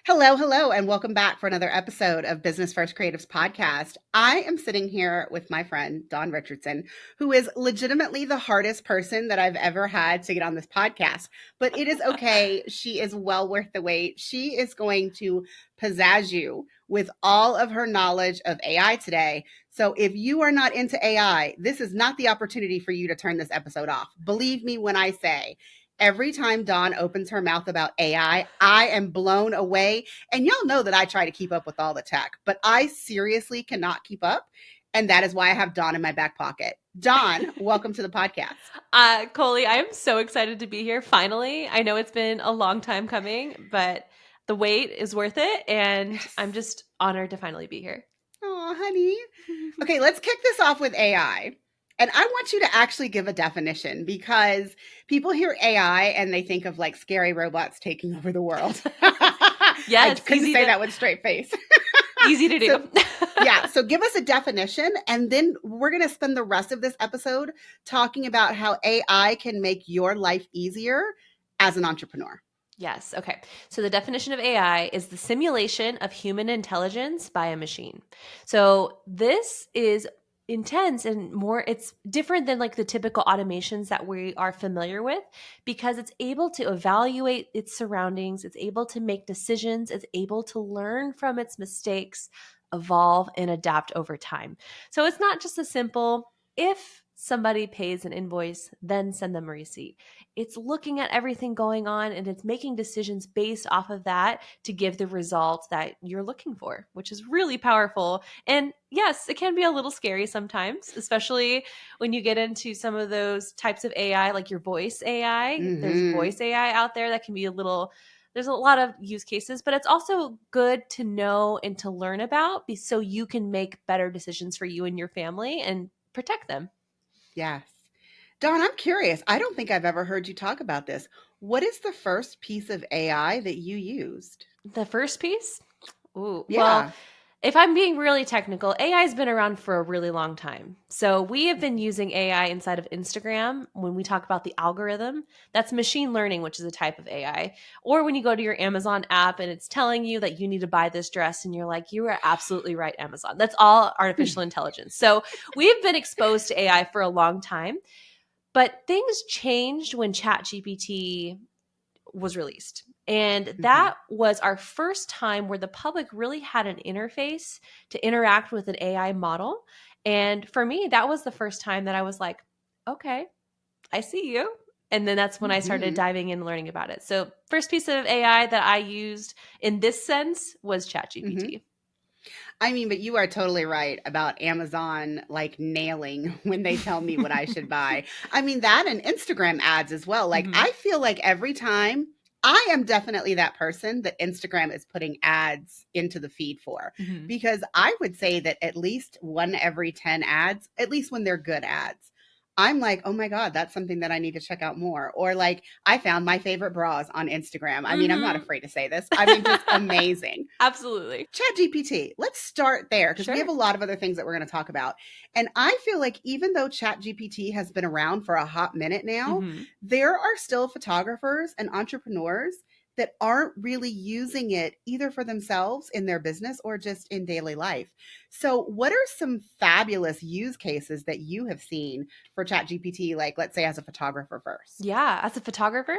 Hello, hello, and welcome back for another episode of Business First Creatives Podcast. I am sitting here with my friend, Dawn Richardson, who is legitimately the hardest person that I've ever had to get on this podcast. But it is okay. She is well worth the wait. She is going to pizzazz you with all of her knowledge of AI today. So if you are not into AI, this is not the opportunity for you to turn this episode off. Believe me when I say, every time Dawn opens her mouth about I am blown away. And y'all know that I try to keep up with all the tech, but I seriously cannot keep up. And that is why I have Dawn in my back pocket. Dawn, welcome to the podcast. Colie, I am so excited to be here finally. I know it's been a long time coming, but the wait is worth it. And Yes. I'm just honored to finally be here. Oh, honey. Okay, let's kick this off with AI. And I want you to actually give a definition because people hear AI and they think of like scary robots taking over the world. I Yes, couldn't say that with a straight face. easy to do. So, yeah, so give us a definition, and then we're going to spend the rest of this episode talking about how AI can make your life easier as an entrepreneur. Yes. Okay. So the definition of AI is the simulation of human intelligence by a machine. So this is intense and more, it's different than like the typical automations that we are familiar with because it's able to evaluate its surroundings, it's able to make decisions, it's able to learn from its mistakes, evolve, and adapt over time. So it's not just a simple if somebody pays an invoice, then send them a receipt. It's looking at everything going on and it's making decisions based off of that to give the results that you're looking for, which is really powerful. And yes, it can be a little scary sometimes, especially when you get into some of those types of AI, like your voice AI. There's voice AI out there that can be there's a lot of use cases, but it's also good to know and to learn about so you can make better decisions for you and your family and protect them. Yes. Dawn, I'm curious. I don't think I've ever heard you talk about this. What is the first piece of AI that you used? The first piece? Ooh, well, Yeah. if I'm being really technical, AI has been around for a really long time. So we have been using AI inside of Instagram when we talk about the algorithm. That's machine learning, which is a type of AI. Or when you go to your Amazon app and it's telling you that you need to buy this dress, and you're like, you are absolutely right, Amazon. That's all artificial intelligence. So we've been exposed to AI for a long time. But things changed when ChatGPT was released. And Mhm. that was our first time where the public really had an interface to interact with an AI model. And for me, that was the first time that I was like, okay, I see you. And then that's when I started Mhm. diving in and learning about it. So, first piece of AI that I used in this sense was Mhm. ChatGPT. I mean, but you are totally right about Amazon like nailing when they tell me what I should buy. I mean, that and Instagram ads as well. Like, Mm-hmm. I feel like every time I am definitely that person that Instagram is putting ads into the feed for, Mm-hmm. because I would say that at least one every 10 ads, at least when they're good ads, I'm like, oh my God, that's something that I need to check out more. Or like, I found my favorite bras on Instagram. I mean, I'm not Mm-hmm. afraid to say this. I mean, just amazing. Absolutely. ChatGPT, let's start there because we have Sure. a lot of other things that we're going to talk about. And I feel like even though ChatGPT has been around for a hot minute now, Mm-hmm. there are still photographers and entrepreneurs that aren't really using it either for themselves in their business or just in daily life. So, what are some fabulous use cases that you have seen for ChatGPT, like let's say as a photographer first? Yeah, as a photographer.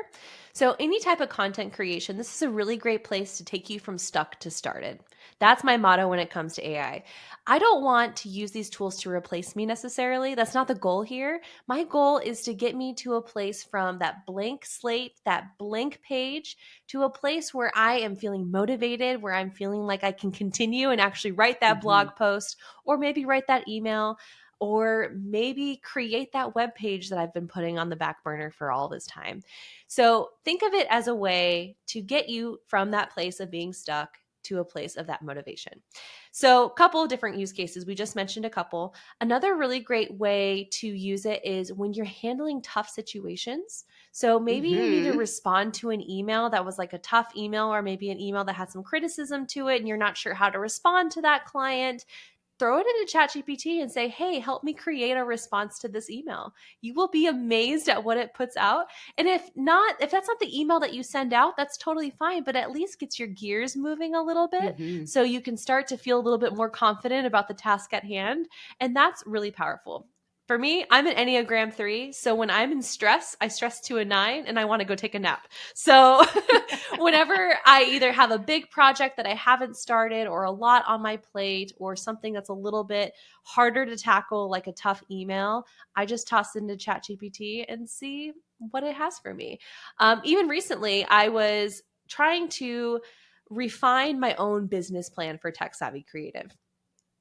So, any type of content creation, this is a really great place to take you from stuck to started. That's my motto when it comes to AI. I don't want to use these tools to replace me necessarily. That's not the goal here. My goal is to get me to a place from that blank slate, that blank page, to a place where I am feeling motivated, where I'm feeling like I can continue and actually write that Hmm. blog post or maybe write that email or maybe create that web page that I've been putting on the back burner for all this time. So think of it as a way to get you from that place of being stuck to a place of that motivation. So, a couple of different use cases. We just mentioned a couple. Another really great way to use it is when you're handling tough situations. So, maybe you need to Hmm. respond to an email that was like a tough email, or maybe an email that had some criticism to it, and you're not sure how to respond to that client. throw it into ChatGPT and say, hey, help me create a response to this email. You will be amazed at what it puts out. And if that's not the email that you send out, that's totally fine, but at least gets your gears moving a little bit Mm-hmm. so you can start to feel a little bit more confident about the task at hand. And that's really powerful. For me, I'm an Enneagram 3. So when I'm in stress, I stress to a 9 and I want to go take a nap. So whenever I either have a big project that I haven't started or a lot on my plate or something that's a little bit harder to tackle, like a tough email, I just toss it into ChatGPT and see what it has for me. Even recently, I was trying to refine my own business plan for Tech Savvy Creative.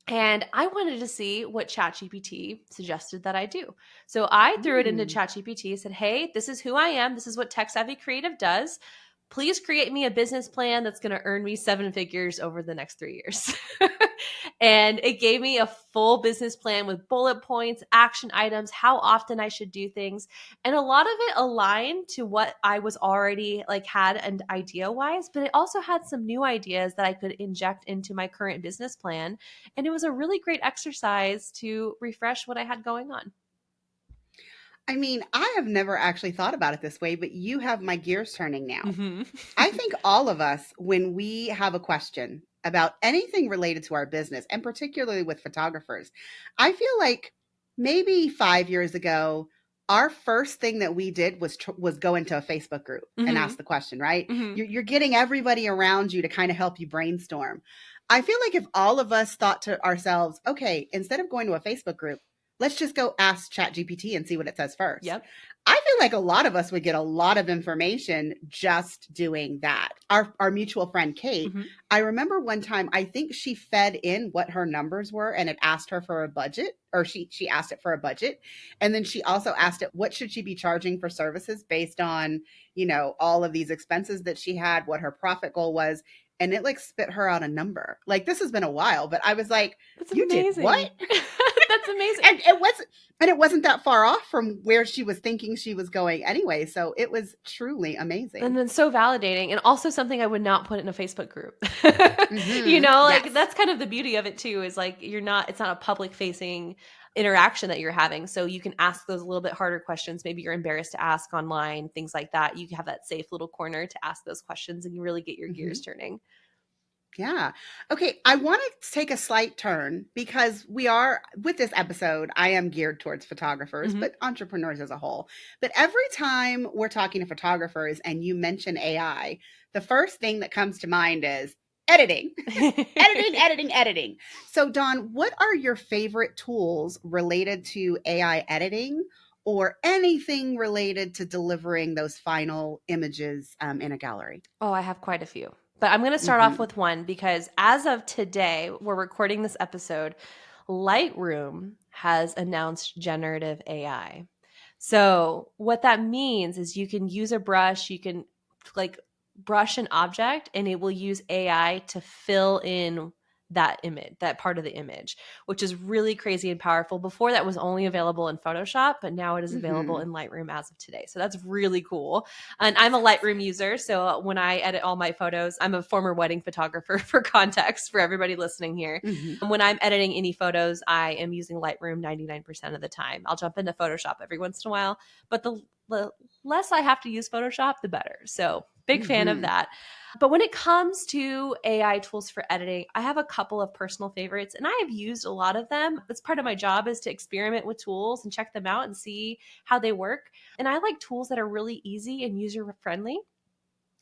And I wanted to see what ChatGPT suggested that I do. So I threw it into Mm. ChatGPT and said, hey, this is who I am. This is what Tech Savvy Creative does. Please create me a business plan that's going to earn me 7 figures over the next 3 years. And it gave me a full business plan with bullet points, action items, how often I should do things. And a lot of it aligned to what I was already like had an idea wise, but it also had some new ideas that I could inject into my current business plan. And it was a really great exercise to refresh what I had going on. I mean, I have never actually thought about it this way, but you have my gears turning now. Mm-hmm. I think all of us, when we have a question about anything related to our business, and particularly with photographers, I feel like maybe 5 years ago, our first thing that we did was go into a Facebook group and Mm-hmm. ask the question, right? Mm-hmm. You're getting everybody around you to kind of help you brainstorm. I feel like if all of us thought to ourselves, okay, instead of going to a Facebook group, let's just go ask ChatGPT and see what it says first. Yep. I feel like a lot of us would get a lot of information just doing that. Our mutual friend Kate, Mm-hmm. I remember one time I think she fed in what her numbers were and it asked her for a budget, or she asked it for a budget, and then she also asked it what should she be charging for services based on, all of these expenses that she had, what her profit goal was, and it like spit her out a number. Like this has been a while, but I was like, That's "You did what?" amazing. That's amazing. And it wasn't that far off from where she was thinking she was going anyway. So it was truly And amazing. then so validating, and also something I would not put in a Facebook group. Like Yes. that's kind of the beauty of it too, is like it's not a public facing interaction that you're having. So you can ask those a little bit harder questions. Maybe you're embarrassed to ask online, things like that. You have that safe little corner to ask those questions and you really get your gears hmm turning. Yeah. Okay. I want to take a slight turn because we are, with this episode, I am geared towards photographers, Mm-hmm. but entrepreneurs as a whole. But every time we're talking to photographers and you mention AI, the first thing that comes to mind is editing, editing, editing, editing. So, Dawn, what are your favorite tools related to AI editing or anything related to delivering those final images in a gallery? Oh, I have quite a few. But I'm going to start off hmm with one because as of today, we're recording this episode, Lightroom has announced generative AI. So, what that means is you can use a brush, you can like brush an object, and it will use AI to fill in that image, that part of the image, which is really crazy and powerful. Before that was only available in Photoshop, but now it is available hmm in Lightroom as of today. So, that's really cool. And I'm a Lightroom user. So when I edit all my photos, I'm a former wedding photographer for context for everybody listening here. hmm When I'm editing any photos, I am using Lightroom 99% of the time. I'll jump into Photoshop every once in a while, but the less I have to use Photoshop, the better. So big fan of hmm that. But when it comes to AI tools for editing, I have a couple of personal favorites and I have used a lot of them. That's part of my job is to experiment with tools and check them out and see how they work. And I like tools that are really easy and user friendly.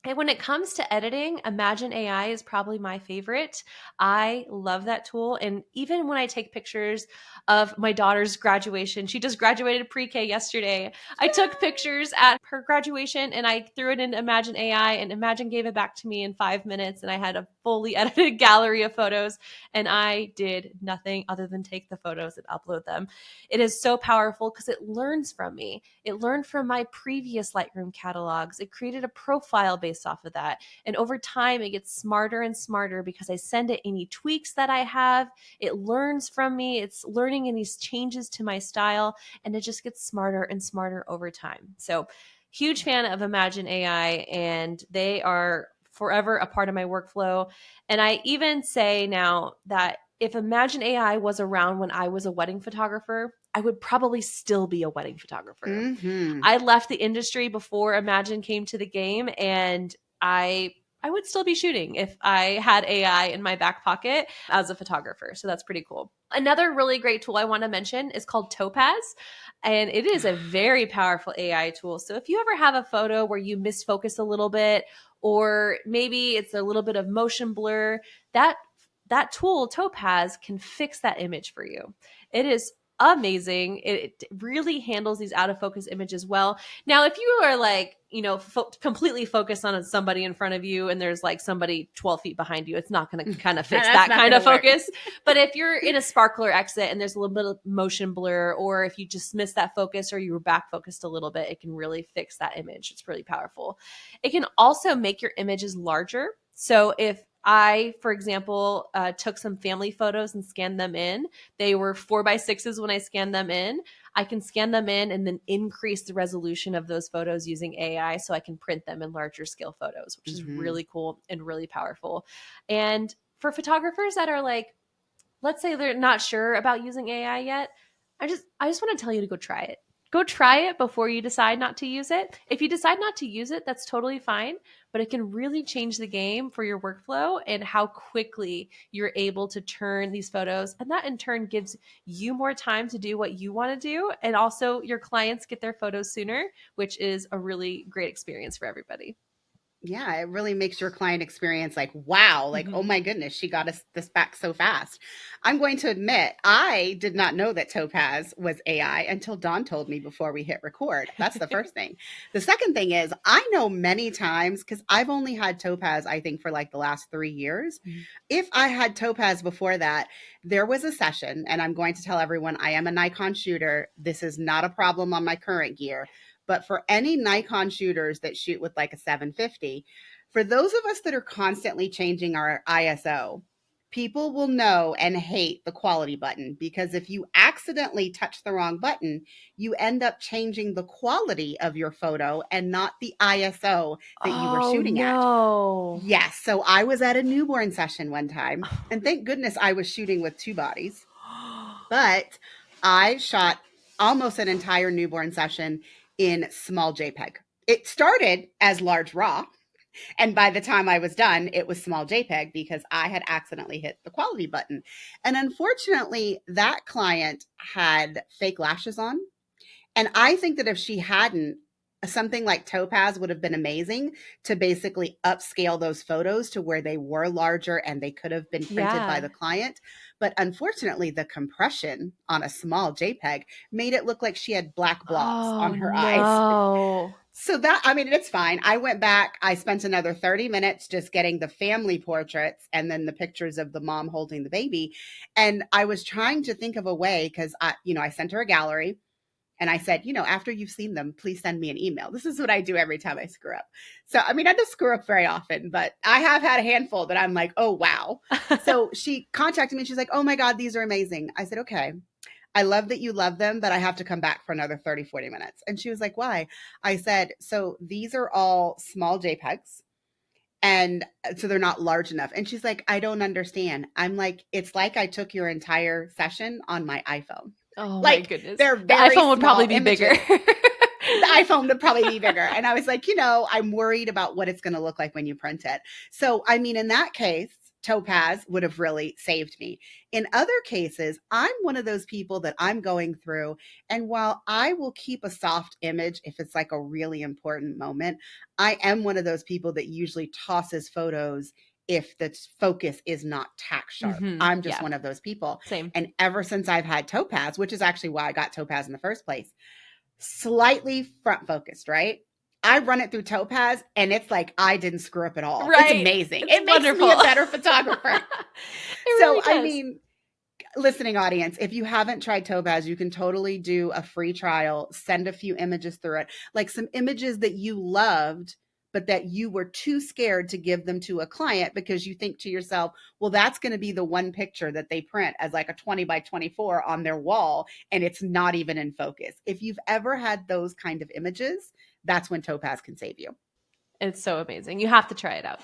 And when it comes to editing, Imagine AI is probably my favorite. I love that tool. And even when I take pictures of my daughter's graduation, she just graduated pre K yesterday. I took pictures at her graduation and I threw it in Imagine AI, and Imagine gave it back to me in 5 minutes. And I had a fully edited gallery of photos. And I did nothing other than take the photos and upload them. It is so powerful because it learns from me. It learned from my previous Lightroom catalogs. It created a profile based off of that. And over time, it gets smarter and smarter because I send it any tweaks that I have. It learns from me. It's learning any changes to my style, and it just gets smarter and smarter over time. So, huge fan of Imagine AI, and they are forever a part of my workflow. And I even say now that if Imagine AI was around when I was a wedding photographer, I would probably still be a wedding photographer. Mm-hmm. I left the industry before Imagine came to the game, and I would still be shooting if I had AI in my back pocket as a photographer. So that's pretty cool. Another really great tool I want to mention is called Topaz, and it is a very powerful AI tool. So if you ever have a photo where you misfocus a little bit, or maybe it's a little bit of motion blur, that tool Topaz can fix that image for you. It is amazing. It really handles these out of focus images well. Now, if you are like, completely focused on somebody in front of you and there's like somebody 12 feet behind you, it's not going to kind of fix That's that not kind going of to work. focus. But if you're in a sparkler exit and there's a little bit of motion blur, or if you just miss that focus or you were back focused a little bit, it can really fix that image. It's really powerful. It can also make your images larger. So if I, for example, took some family photos and scanned them in, they were 4x6s when I scanned them in. I can scan them in and then increase the resolution of those photos using AI so I can print them in larger scale photos, which is Mm-hmm. really cool and really powerful. And for photographers that are like, let's say they're not sure about using AI yet, I just want to tell you to go try it. Go try it before you decide not to use it. If you decide not to use it, that's totally fine, but it can really change the game for your workflow and how quickly you're able to turn these photos. And that in turn gives you more time to do what you want to do. And also your clients get their photos sooner, which is a really great experience for everybody. Yeah, it really makes your client experience like, wow, like, oh Mm-hmm. my goodness, she got us this back so fast. I'm going to admit, I did not know that Topaz was AI until Dawn told me before we hit record. That's the first thing. The second thing is, I know many times, because I've only had Topaz, I think, for like the last 3 years. If I had Topaz before that, there was a session, and I'm going to tell everyone I am a Nikon shooter. This is not a problem on my current gear. But for any Nikon shooters that shoot with like a 750, for those of us that are constantly changing our ISO, people will know and hate the quality button, because if you accidentally touch the wrong button, you end up changing the quality of your photo and not the ISO that you were Oh, shooting at. no. Yes. So I was at a newborn session one time, and thank goodness I was shooting with two bodies, but I shot almost an entire newborn session in small JPEG. It started as large RAW, and by the time I was done, it was small JPEG because I had accidentally hit the quality button. And unfortunately, that client had fake lashes on. And I think that if she hadn't, something like Topaz would have been amazing to basically upscale those photos to where they were larger and they could have been printed by Yeah. the client. But unfortunately, the compression on a small JPEG made it look like she had black blobs on Oh, her eyes. no. So that, I mean, it's fine. I went back, I spent another 30 minutes just getting the family portraits and then the pictures of the mom holding the baby. And I was trying to think of a way, because I sent her a gallery. And I said, after you've seen them, please send me an email. This is what I do every time I screw up. So, I mean, I don't screw up very often, but I have had a handful that I'm like, oh, wow. So she contacted me and she's like, oh my God, these are amazing. I said, okay, I love that you love them, but I have to come back for another 30, 40 minutes. And she was like, why? I said, so these are all small JPEGs. And so they're not large enough. And she's like, I don't understand. I'm like, it's like I took your entire session on my iPhone. Oh my Like, goodness. they're The very iPhone would probably small be bigger. images. The iPhone would probably be bigger. And I was like, I'm worried about what it's going to look like when you print it. So, I mean, in that case, Topaz would have really saved me. In other cases, I'm one of those people that I'm going through. And while I will keep a soft image if it's like a really important moment, I am one of those people that usually tosses photos if the focus is not tack sharp. I'm just Yeah, one of those people. same. And ever since I've had Topaz, which is actually why I got Topaz in the first place, slightly front focused, right? I run it through Topaz and it's like I didn't screw up at all. It's Right. amazing. It's It makes me wonderful. a better photographer. It So, really I does. mean, listening audience, if you haven't tried Topaz, you can totally do a free trial, send a few images through it, like some images that you loved, but that you were too scared to give them to a client because you think to yourself, well, that's going to be the one picture that they print as like a 20 by 24 on their wall, and it's not even in focus. If you've ever had those kind of images, that's when Topaz can save you. It's so amazing. You have to try it out.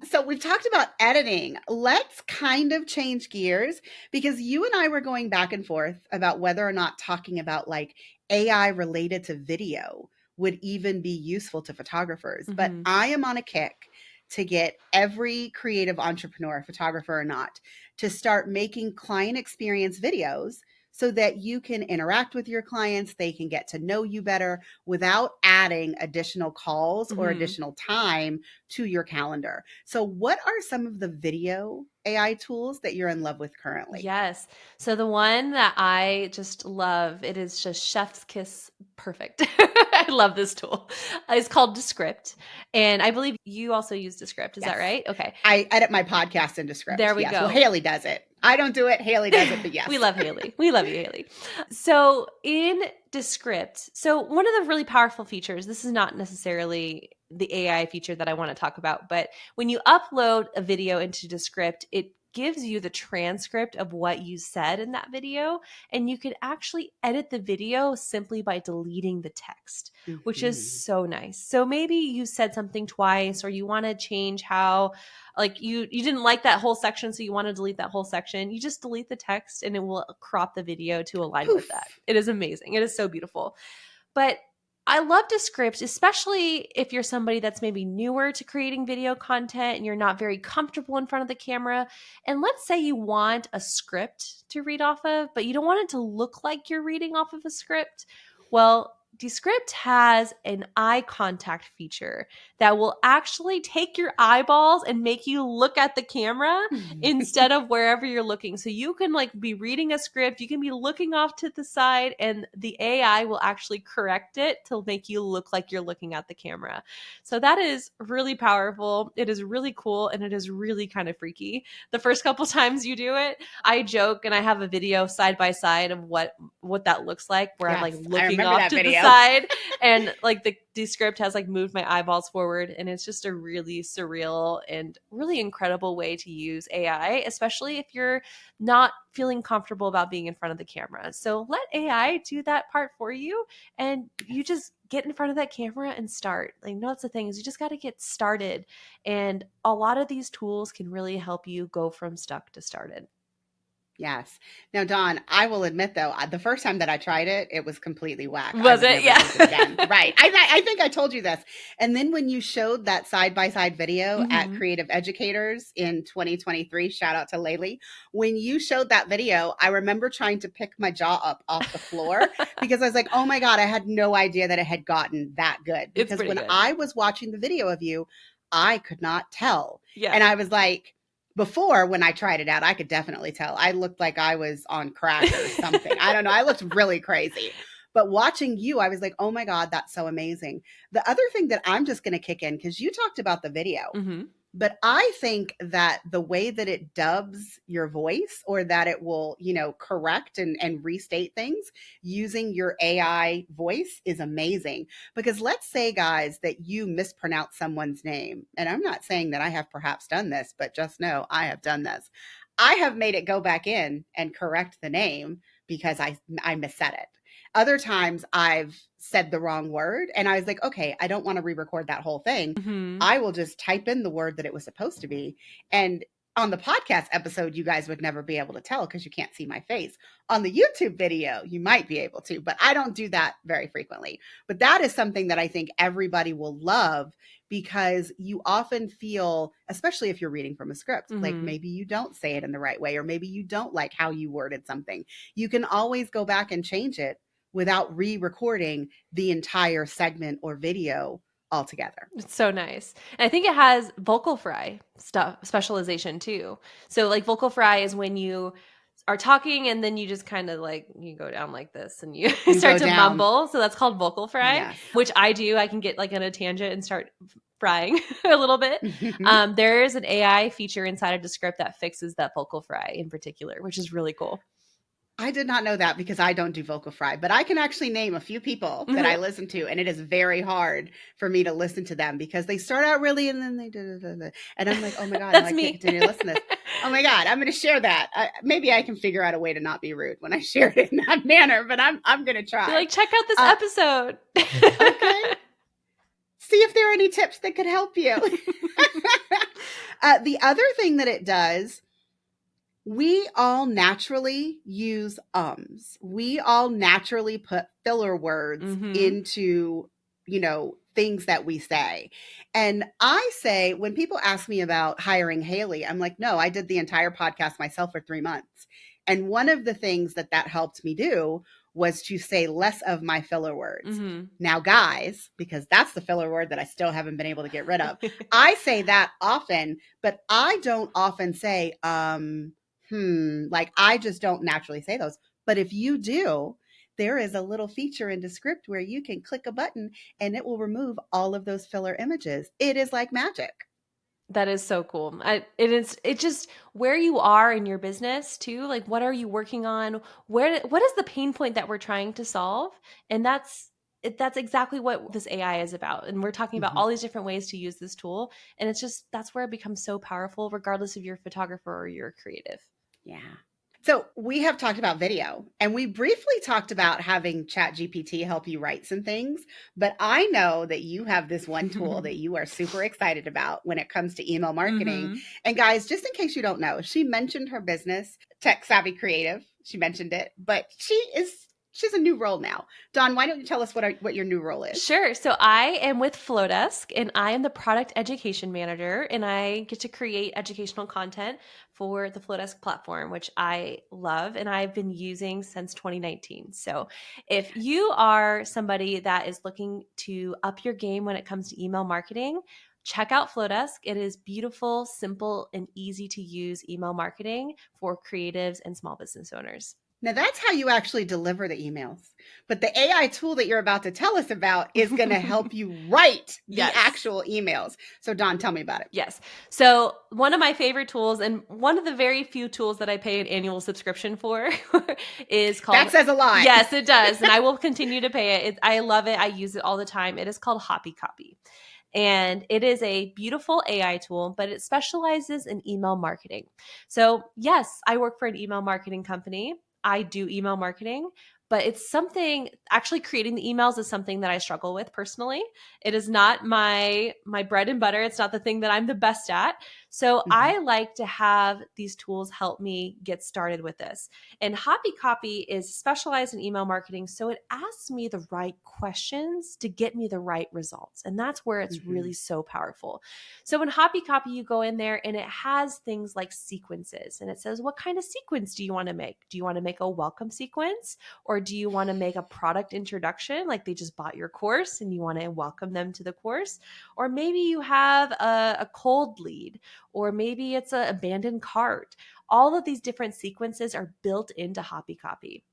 So we've talked about editing. Let's kind of change gears because you and I were going back and forth about whether or not talking about like AI related to video would even be useful to photographers. But Mm-hmm. I am on a kick to get every creative entrepreneur, photographer or not, to start making client experience videos so that you can interact with your clients, they can get to know you better without adding additional calls or Mm-hmm. additional time to your calendar. So, what are some of the video AI tools that you're in love with currently? Yes. So the one that I just love, it is just chef's kiss perfect. I love this tool. It's called Descript. And I believe you also use Descript. Is that Yes. right? Okay. I edit my podcast in Descript. There we Yes. Well, go. Haley does it. I don't do it. Haley does it, but We yes. love Haley. We love you, Haley. So in Descript, so one of the really powerful features, this is not necessarily the AI feature that I want to talk about, but when you upload a video into Descript, it gives you the transcript of what you said in that video, and you can actually edit the video simply by deleting the text, which is Mhm. so nice. So maybe you said something twice, or you want to change how, like, you didn't like that whole section, so you want to delete that whole section. You just delete the text and it will crop the video to align with that. Poof. It is amazing. It is so beautiful. But I love Descript, especially if you're somebody that's maybe newer to creating video content and you're not very comfortable in front of the camera. And let's say you want a script to read off of, but you don't want it to look like you're reading off of a script. Well, Descript has an eye contact feature that will actually take your eyeballs and make you look at the camera instead of wherever you're looking. So you can like be reading a script, you can be looking off to the side, and the AI will actually correct it to make you look like you're looking at the camera. So that is really powerful. It is really cool, and it is really kind of freaky. The first couple times you do it, I joke and I have a video side by side of what that looks like, where I'm like Yes, I looking remember off that to the video. side, and like the Descript has like moved my eyeballs forward, and it's just a really surreal and really incredible way to use AI, especially if you're not feeling comfortable about being in front of the camera. So let AI do that part for you, and you Yes. just get in front of that camera and start. Like, no, that's the thing, is you just got to get started, and a lot of these tools can really help you go from stuck to started. Yes. Now, Dawn, I will admit though, the first time that I tried it, it was completely whack. I Was would it? never Yeah. use it again. Right. I think I told you this. And then when you showed that side by side video at Hmm. Creative Educators in 2023, shout out to Laylee. When you showed that video, I remember trying to pick my jaw up off the floor because I was like, oh my God, I had no idea that it had gotten that good. It's Because pretty when good. I was watching the video of you, I could not tell. Yeah. And I was like, before, when I tried it out, I could definitely tell. I looked like I was on crack or something. I don't know. I looked really crazy. But watching you, I was like, oh my God, that's so amazing. The other thing that I'm just going to kick in, because you talked about the video, Hmm. but I think that the way that it dubs your voice or that it will, correct and restate things using your AI voice is amazing. Because let's say, guys, that you mispronounce someone's name. And I'm not saying that I have perhaps done this, but just know I have done this. I have made it go back in and correct the name because I missaid it. Other times I've said the wrong word and I was like, okay, I don't want to re-record that whole thing. Hmm. I will just type in the word that it was supposed to be. And on the podcast episode, you guys would never be able to tell because you can't see my face. On the YouTube video, you might be able to, but I don't do that very frequently. But that is something that I think everybody will love because you often feel, especially if you're reading from a script, like Hmm. maybe you don't say it in the right way, or maybe you don't like how you worded something. You can always go back and change it without re recording the entire segment or video altogether. It's so nice. And I think it has vocal fry stuff specialization too. So like vocal fry is when you are talking and then you just kind of like you go down like this and you You start go to down. mumble. So that's called vocal fry, Yes. which I do. I can get like on a tangent and start frying a little bit. I There is an AI feature inside of Descript that fixes that vocal fry in particular, which is really cool. did not know that because I don't do vocal fry, but I can actually name a few people that I listen to, and it is very hard for me to listen to them because they start out really and then they do, and I'm like, oh my God, no, That's I can't me. continue to listen to this. Oh my God, I'm going to share that. Maybe I can figure out a way to not be rude when I share it in that manner, but I'm going to Be try. like, check out this Uh, episode. okay, see if there are any tips that could help you. The other thing that it does, we all naturally use ums. We all naturally put filler words Mm-hmm. into, things that we say. And I say, when people ask me about hiring Haley, I'm like, no, I did the entire podcast myself for 3 months. And one of the things that helped me do was to say less of my filler words. Mm-hmm. Now, guys, because that's the filler word that I still haven't been able to get rid of, I say that often, but I don't often say, like I just don't naturally say those. But if you do, there is a little feature in Descript where you can click a button and it will remove all of those filler images. It is like magic. That is so cool. It just where you are in your business too. Like, what are you working on? What is the pain point that we're trying to solve? And that's exactly what this AI is about. And we're talking about Mhm. all these different ways to use this tool. And it's just that's where it becomes so powerful, regardless if you're a photographer or you're a creative. Yeah. So we have talked about video and we briefly talked about having ChatGPT help you write some things, but I know that you have this one tool that you are super excited about when it comes to email marketing. Mm-hmm. And guys, just in case you don't know, she mentioned her business, Tech Savvy Creative. She mentioned it, but she's a new role now. Dawn, why don't you tell us what your new role is? Sure. So I am with Flodesk and I am the product education manager and I get to create educational content for the Flodesk platform, which I love and I've been using since 2019. So if Yes. you are somebody that is looking to up your game when it comes to email marketing, check out Flodesk. It is beautiful, simple, and easy to use email marketing for creatives and small business owners. Now that's how you actually deliver the emails. But the AI tool that you're about to tell us about is going to help you write the Yes. actual emails. So Dawn, tell me about it. Yes. So one of my favorite tools, and one of the very few tools that I pay an annual subscription for, is That called. says a lot. Yes, it does, and I will continue to pay it. I love it. I use it all the time. It is called Hoppy Copy, and it is a beautiful AI tool, but it specializes in email marketing. So yes, I work for an email marketing company. I do email marketing, but it's something actually creating the emails is something that I struggle with personally. It is not my bread and butter. It's not the thing that I'm the best at. So Mhm. I like to have these tools help me get started with this. And Hoppy Copy is specialized in email marketing, so it asks me the right questions to get me the right results. And that's where it's really Mhm. so powerful. So in Hoppy Copy, you go in there and it has things like sequences, and it says, what kind of sequence do you want to make? Do you want to make a welcome sequence? Or do you want to make a product introduction, like they just bought your course and you want to welcome them to the course? Or maybe you have a cold lead, or maybe it's an abandoned cart. All of these different sequences are built into Hoppy Copy.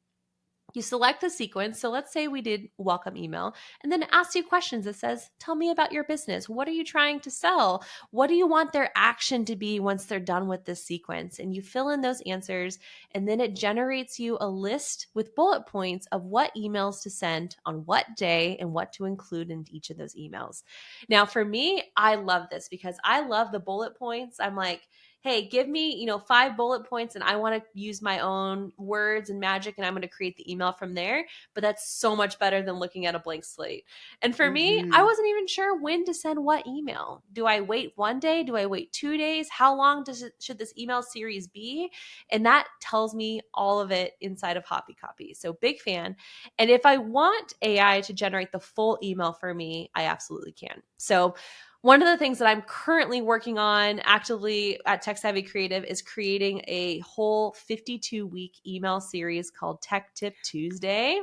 You select the sequence. So let's say we did welcome email, and then it asks you questions. It says, tell me about your business. What are you trying to sell? What do you want their action to be once they're done with this sequence? And you fill in those answers, and then it generates you a list with bullet points of what emails to send on what day and what to include in each of those emails. Now, for me, I love this because I love the bullet points. I'm like, hey, give me, 5 bullet points and I want to use my own words and magic and I'm going to create the email from there. But that's so much better than looking at a blank slate. And for me, I Mhm. wasn't even sure when to send what email. Do I wait one day? Do I wait 2 days? How long should this email series be? And that tells me all of it inside of Hoppy Copy. So big fan. And if I want AI to generate the full email for me, I absolutely can. So one of the things that I'm currently working on actively at Tech Savvy Creative is creating a whole 52-week email series called Tech Tip Tuesday.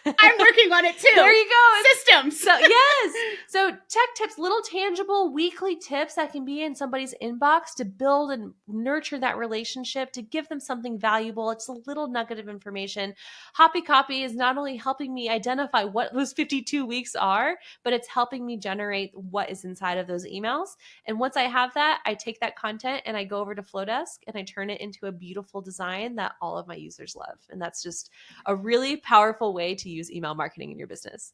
I'm working on it There too. you go. Systems. So yes. So tech tips, little tangible weekly tips that can be in somebody's inbox to build and nurture that relationship, to give them something valuable. It's a little nugget of information. Hoppy Copy is not only helping me identify what those 52 weeks are, but it's helping me generate what is inside of those emails. And once I have that, I take that content and I go over to Flodesk and I turn it into a beautiful design that all of my users love. And that's just a really powerful way to use email marketing in your business.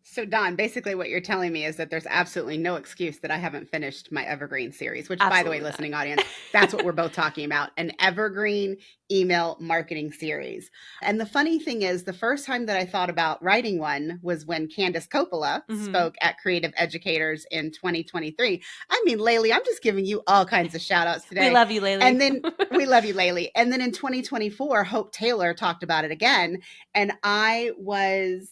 So, Don, basically what you're telling me is that there's absolutely no excuse that I haven't finished my evergreen series, which, by the way, Absolutely not. listening audience, that's what we're both talking about, an evergreen email marketing series. And the funny thing is, the first time that I thought about writing one was when Candace Coppola Mm-hmm. spoke at Creative Educators in 2023. I mean, Laylee, I'm just giving you all kinds of shout outs We today. love you, Laylee. And then we love you, Laylee. And then in 2024, Hope Taylor talked about it again. And I was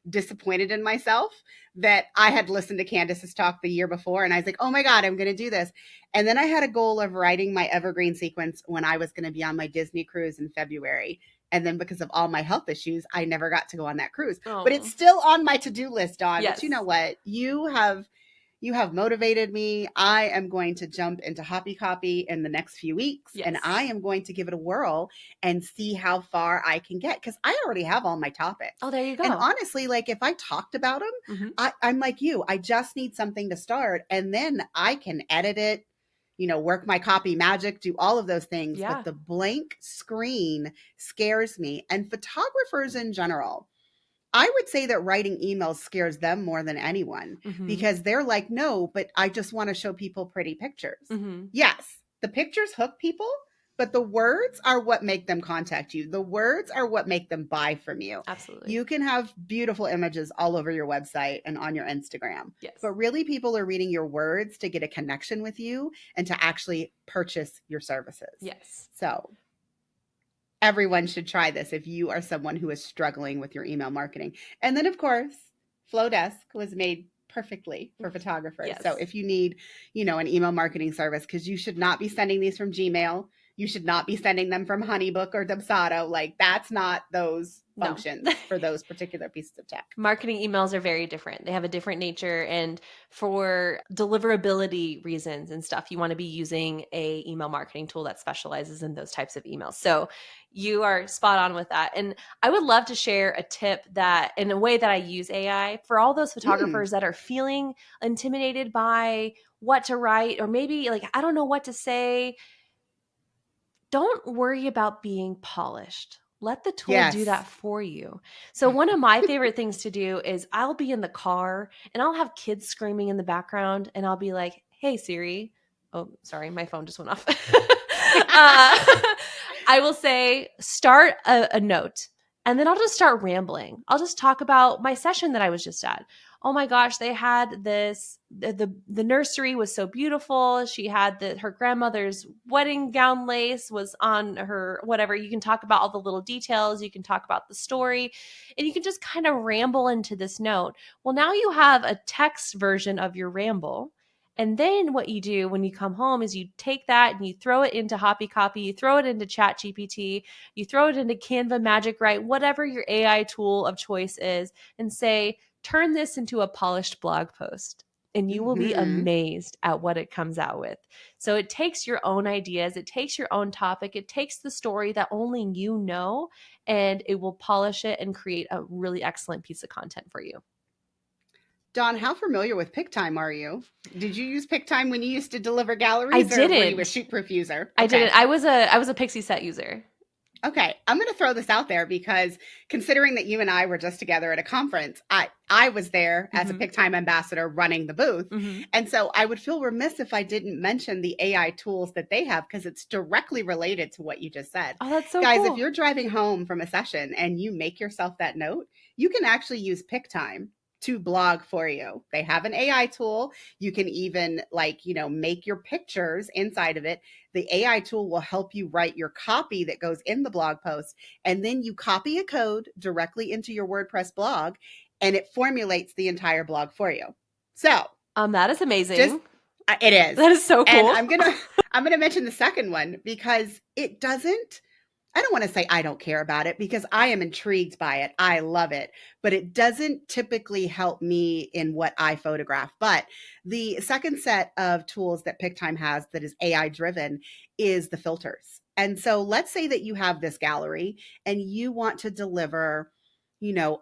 disappointed in myself that I had listened to Candace's talk the year before. And I was like, oh my God, I'm going to do this. And then I had a goal of writing my evergreen sequence when I was going to be on my Disney cruise in February. And then because of all my health issues, I never got to go on that cruise. But it's Oh, still on my to-do list, Dawn. But yes. you know what? You have motivated me. I am going to jump into Hoppy Copy in the next few weeks, Yes. and I am going to give it a whirl and see how far I can get, because I already have all my topics. Oh, there you And go. honestly, like if I talked about them, Mm-hmm. I'm like you. I just need something to start, and then I can edit it, work my copy magic, do all of those things. Yeah. But the blank screen scares me. And photographers in general, I would say that writing emails scares them more than anyone, Mm-hmm. because they're like, no, but I just want to show people pretty pictures. Mm-hmm. Yes, the pictures hook people, but the words are what make them contact you. The words are what make them buy from you. Absolutely. You can have beautiful images all over your website and on your Instagram, Yes. but really people are reading your words to get a connection with you and to actually purchase your services. Yes. So everyone should try this if you are someone who is struggling with your email marketing. And then, of course, Flodesk was made perfectly for photographers. Yes. So if you need, an email marketing service, because you should not be sending these from Gmail, you should not be sending them from Honeybook or Dubsado. Like that's not those No. functions for those particular pieces of tech. Marketing emails are very different. They have a different nature, and for deliverability reasons and stuff, you want to be using a email marketing tool that specializes in those types of emails. So you are spot on with that. And I would love to share a tip that in a way that I use AI for all those photographers that are feeling intimidated by what to write, or maybe like I don't know what to say. Don't worry about being polished. Let the tool do Yes. that for you. So, one of my favorite things to do is I'll be in the car and I'll have kids screaming in the background, and I'll be like, hey, Siri. Oh, sorry, my phone just went off. I will say, start a note, and then I'll just start rambling. I'll just talk about my session that I was just at. Oh my gosh, they had this, the nursery was so beautiful. She had her grandmother's wedding gown lace was on her, whatever. You can talk about all the little details, you can talk about the story, and you can just kind of ramble into this note. Well, now you have a text version of your ramble. And then what you do when you come home is you take that and you throw it into Hoppy Copy, you throw it into ChatGPT, you throw it into Canva Magic Write, whatever your AI tool of choice is, and say, turn this into a polished blog post. And you will be Mm-hmm. amazed at what it comes out with. So it takes your own ideas, it takes your own topic, it takes the story that only you know, and it will polish it and create a really excellent piece of content for you. Dawn, how familiar with PickTime are you? Did you use PickTime when you used to deliver I galleries, or were you a didn't. Shootproof user? I Okay. didn't. I was a Pixie Set user. Okay, I'm going to throw this out there because considering that you and I were just together at a conference, I was there as a Mm-hmm. PickTime ambassador running the booth. Mm-hmm. And so I would feel remiss if I didn't mention the AI tools that they have, because it's directly related to what you just said. Oh, that's so Guys, if cool. you're driving home from a session and you make yourself that note, you can actually use PickTime to blog for you. They have an AI tool. You can even make your pictures inside of it. The AI tool will help you write your copy that goes in the blog post, and then you copy a code directly into your WordPress blog, and it formulates the entire blog for you. So That is just amazing. it is. That is so And cool. I'm gonna mention the second one because it doesn't, I don't want to say I don't care about it, because I am intrigued by it. I love it, but it doesn't typically help me in what I photograph. But the second set of tools that PickTime has that is AI driven is the filters. And so let's say that you have this gallery and you want to deliver,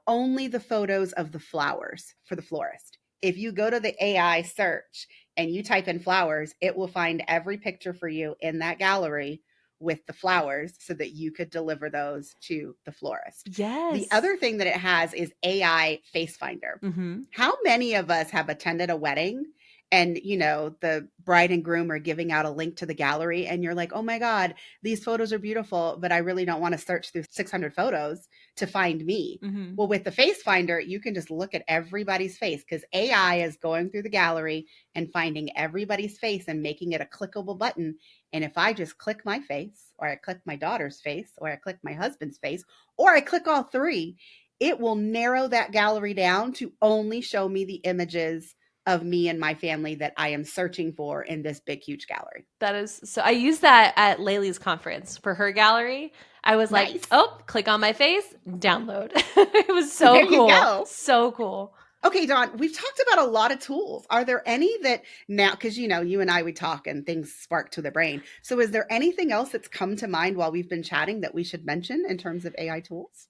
only the photos of the flowers for the florist. If you go to the AI search and you type in flowers, it will find every picture for you in that gallery with the flowers so that you could deliver those to the florist. The Yes. other thing that it has is AI face finder. Mm-hmm. How many of us have attended a wedding and the bride and groom are giving out a link to the gallery and you're like, oh my god, these photos are beautiful, but I really don't want to search through 600 photos to find me. Mm-hmm. Well, with the face finder, you can just look at everybody's face because AI is going through the gallery and finding everybody's face and making it a clickable button. And if I just click my face, or I click my daughter's face, or I click my husband's face, or I click all three, it will narrow that gallery down to only show me the images of me and my family that I am searching for in this big, huge gallery. That is so. I used that at Laylee's conference for her gallery. I was like, Nice. oh, click on my face, download. It was There so you cool. go. So cool. Okay, Dawn, we've talked about a lot of tools. Are there any that now, because you and I, we talk and things spark to the brain. So is there anything else that's come to mind while we've been chatting that we should mention in terms of AI tools?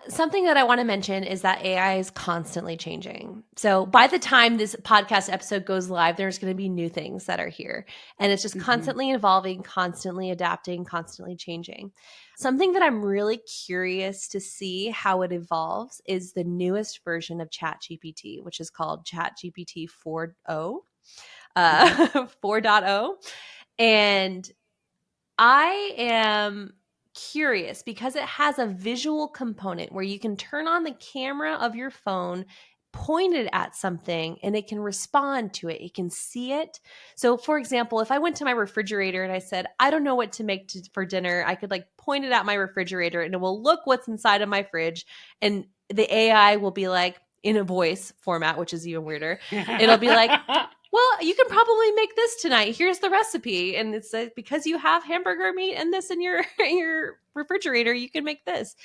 Something that I want to mention is that AI is constantly changing. So by the time this podcast episode goes live, there's going to be new things that are here. And it's just Mhm. constantly evolving, constantly adapting, constantly changing. Something that I'm really curious to see how it evolves is the newest version of ChatGPT, which is called ChatGPT 4.0. Mhm. 4.0. And I am curious because it has a visual component where you can turn on the camera of your phone, point it at something, and it can respond to it. It can see it. So, for example, if I went to my refrigerator and I said, I don't know what to make for dinner, I could like point it at my refrigerator and it will look what's inside of my fridge. And the AI will be like, in a voice format, which is even weirder, it'll be like, well, you can probably make this tonight. Here's the recipe. And it's like, because you have hamburger meat and this in your in your refrigerator, you can make this.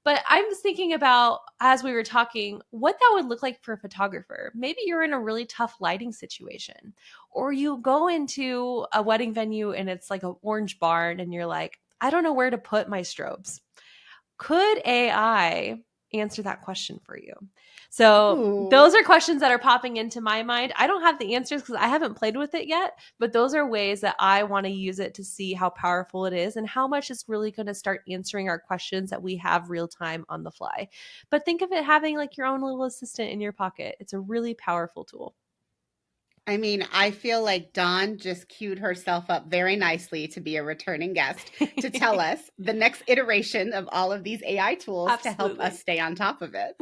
But I was thinking about, as we were talking, what that would look like for a photographer. Maybe you're in a really tough lighting situation, or you go into a wedding venue and it's like an orange barn and you're like, I don't know where to put my strobes. Could AI answer that question for you? So Ooh. those are questions that are popping into my mind. I don't have the answers because I haven't played with it yet, but those are ways that I want to use it to see how powerful it is and how much it's really going to start answering our questions that we have real time on the fly. But think of it having like your own little assistant in your pocket. It's a really powerful tool. I mean, I feel like Dawn just queued herself up very nicely to be a returning guest to tell us the next iteration of all of these AI tools to help us Absolutely. stay on top of it.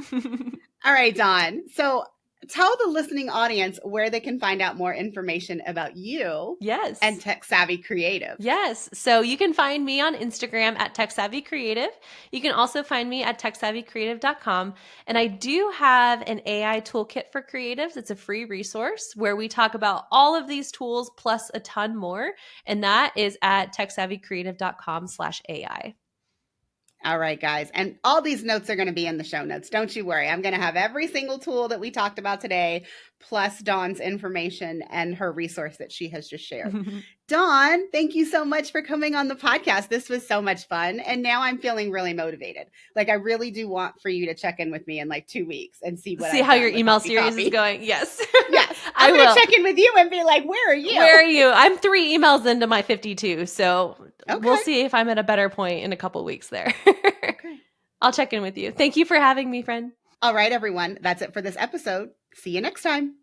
All right, Dawn. So tell the listening audience where they can find out more information about you and Yes. Tech Savvy Creative. Yes. So you can find me on Instagram at Tech Savvy Creative. You can also find me at techsavvycreative.com. And I do have an AI toolkit for creatives. It's a free resource where we talk about all of these tools plus a ton more. And that is at techsavvycreative.com/AI. All right, guys. And all these notes are going to be in the show notes. Don't you worry. I'm going to have every single tool that we talked about today, plus Dawn's information and her resource that she has just shared. Dawn, thank you so much for coming on the podcast. This was so much fun. And now I'm feeling really motivated. Like, I really do want for you to check in with me in like 2 weeks and see what See I've how your done with email Hoppy series is Copy. going. Yes. Yes. I I'm going to will. check in with you and be like, where are you? Where are you? I'm 3 emails into my 52. So we'll Okay. see if I'm at a better point in a couple weeks there. Okay. I'll check in with you. Thank you for having me, friend. All right, everyone. That's it for this episode. See you next time.